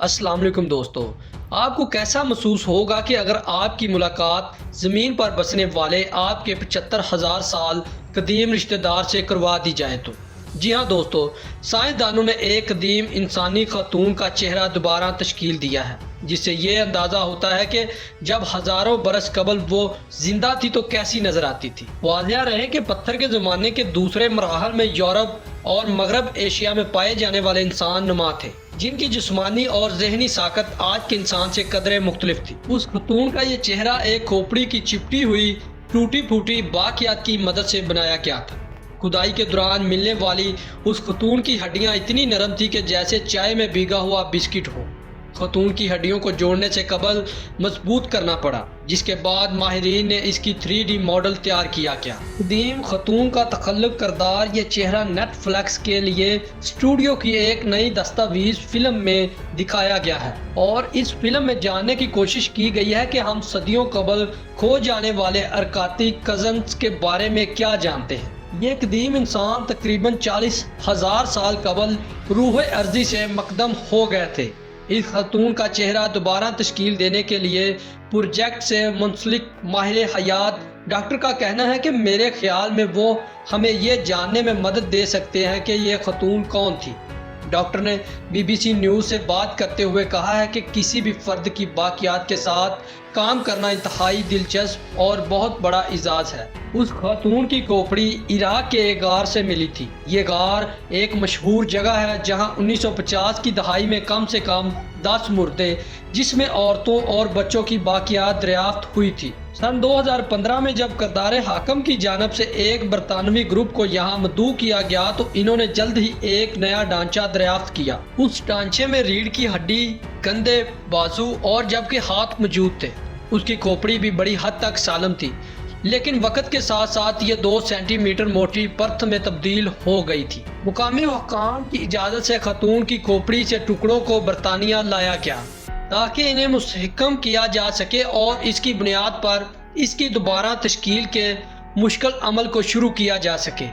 अस्सलाम वालेकुम दोस्तों, आपको कैसा महसूस होगा कि अगर आपकी मुलाकात ज़मीन पर बसने वाले आपके 75,000 साल कदीम रिश्तेदार से करवा दी जाए तो। जी हाँ दोस्तों, साइंसदानों ने एक कदीम इंसानी खातून का चेहरा दोबारा तश्कील दिया है, जिससे ये अंदाज़ा होता है कि जब हज़ारों बरस कबल वो जिंदा थी तो कैसी नज़र आती थी। वाज़िह रहे कि पत्थर के ज़माने के दूसरे मराहल में यूरोप और मगरब एशिया में पाए जाने वाले इंसान नुमा थे, जिनकी जिस्मानी और ज़हनी साकत आज के इंसान से कदरे मुख्तलिफ थी। उस खतून का ये चेहरा एक खोपड़ी की चिपटी हुई टूटी फूटी बाकियात की मदद से बनाया गया था। खुदाई के दौरान मिलने वाली उस खतून की हड्डियां इतनी नरम थी कि जैसे चाय में भीगा हुआ बिस्किट हो। खतून की हड्डियों को जोड़ने से कबल मजबूत करना पड़ा, जिसके बाद माहिरीन ने इसकी 3D मॉडल तैयार किया गया। कदीम खतून का तखल्लुक करदार ये चेहरा नेटफ्लिक्स के लिए स्टूडियो की एक नई दस्तावेज फिल्म में दिखाया गया है, और इस फिल्म में जानने की कोशिश की गई है कि हम सदियों कबल खो जाने वाले अरकाती कजन्स के बारे में क्या जानते हैं। ये कदीम इंसान तकरीबन 40,000 साल कबल रूह अर्जी से मकदम हो गए थे। इस खतून का चेहरा दोबारा तश्कील देने के लिए प्रोजेक्ट से मुंसलिक माहिर हयात डॉक्टर का कहना है कि मेरे ख्याल में वो हमें ये जानने में मदद दे सकते हैं कि ये खतून कौन थी। डॉक्टर ने BBC न्यूज़ से बात करते हुए कहा है कि किसी भी फर्द की बाकियात के साथ काम करना इंतहाई दिलचस्प और बहुत बड़ा इजाज़ है। उस खातून की खोपड़ी इराक के एक गार से मिली थी। ये गार एक मशहूर जगह है जहां 1950 की दहाई में कम से कम 10 मुर्दे, जिसमें औरतों और बच्चों की बाकियात दरियाफ्त हुई थी। सन 2015 में जब करदार हाकम की जानब से एक बरतानवी ग्रुप को यहाँ मदऊ किया गया तो इन्होंने जल्द ही एक नया ढांचा दरियाफ्त किया। उस ढांचे में रीढ़ की हड्डी, कंधे, बाजू और जबकि हाथ मौजूद थे। उसकी खोपड़ी भी बड़ी हद तक सालम थी, लेकिन वक्त के साथ साथ ये 2 सेंटीमीटर मोटी परत में तब्दील हो गई थी। मुकामी हुक्काम की इजाज़त से खतून की खोपड़ी से टुकड़ों को बरतानिया लाया गया ताकि इन्हें मुस्तहकम किया जा सके और इसकी बुनियाद पर इसकी दोबारा तश्कील के मुश्किल अमल को शुरू किया जा सके।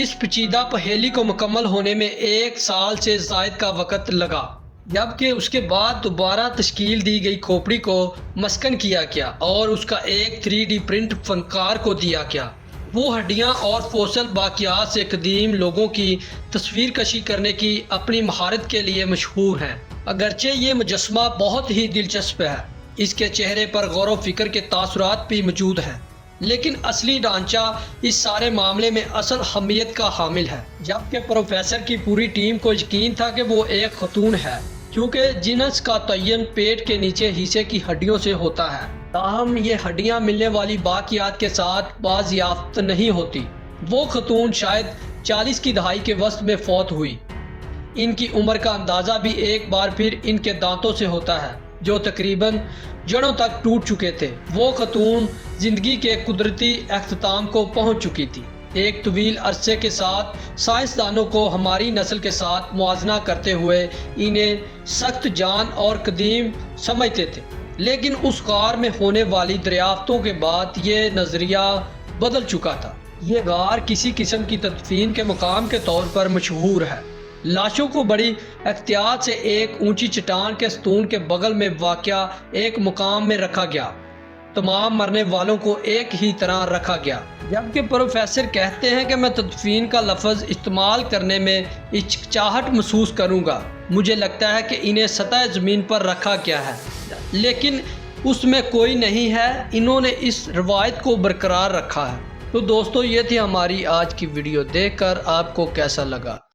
इस पेचीदा पहेली को मुकम्मल होने में 1 साल से ज़ायद का वक़्त लगा, जबकि उसके बाद दोबारा तश्कील दी गई खोपड़ी को मस्कन किया गया और उसका एक 3D प्रिंट फनकार को दिया गया। वो हड्डियाँ और फोसल बाकियात से कदीम लोगों की तस्वीर कशी करने की अपनी महारत के लिए मशहूर हैं। अगरचे ये मुजस्मा बहुत ही दिलचस्प है, इसके चेहरे पर गौर फिक्र के तासुरात भी मौजूद हैं, लेकिन असली ढांचा इस सारे मामले में असल अहमियत का हामिल है। जबकि प्रोफेसर की पूरी टीम को यकीन था कि वो एक खतून है, क्योंकि जिनस का तयन पेट के नीचे हिस्से की हड्डियों से होता है। ताहम ये हड्डियां मिलने वाली बाकियात के साथ बाज़याफ्त नहीं होती। वो खतून शायद 40 की दहाई के वस्त में फौत हुई। इनकी उम्र का अंदाज़ा भी एक बार फिर इनके दांतों से होता है, जो तकरीबन जड़ों तक टूट चुके थे। वो खतून जिंदगी के कुदरती अख्ताम को पहुंच चुकी थी। एक तवील अरसे के साथ साइंसदानों को हमारी नस्ल के साथ मुआजना करते हुए इन्हें सख्त जान और कदीम समझते थे, लेकिन उस गार में होने वाली दरियाफ्तों के बाद ये नज़रिया बदल चुका था। ये गार किसी किस्म की तदफीन के मुकाम के तौर पर मशहूर है। लाशों को बड़ी एहतियात से एक ऊंची चट्टान के स्तून के बगल में वाक़या एक मुकाम में रखा गया। तमाम मरने वालों को एक ही तरह रखा गया। जबकि प्रोफेसर कहते हैं कि मैं तदफीन का लफ्ज़ इस्तेमाल करने में हिचकिचाहट महसूस करूँगा। मुझे लगता है कि इन्हें सतह ज़मीन पर रखा गया है, लेकिन उसमें कोई नहीं है। इन्होंने इस रवायत को बरकरार रखा है। तो दोस्तों, ये थी हमारी आज की वीडियो। देखकर आपको कैसा लगा?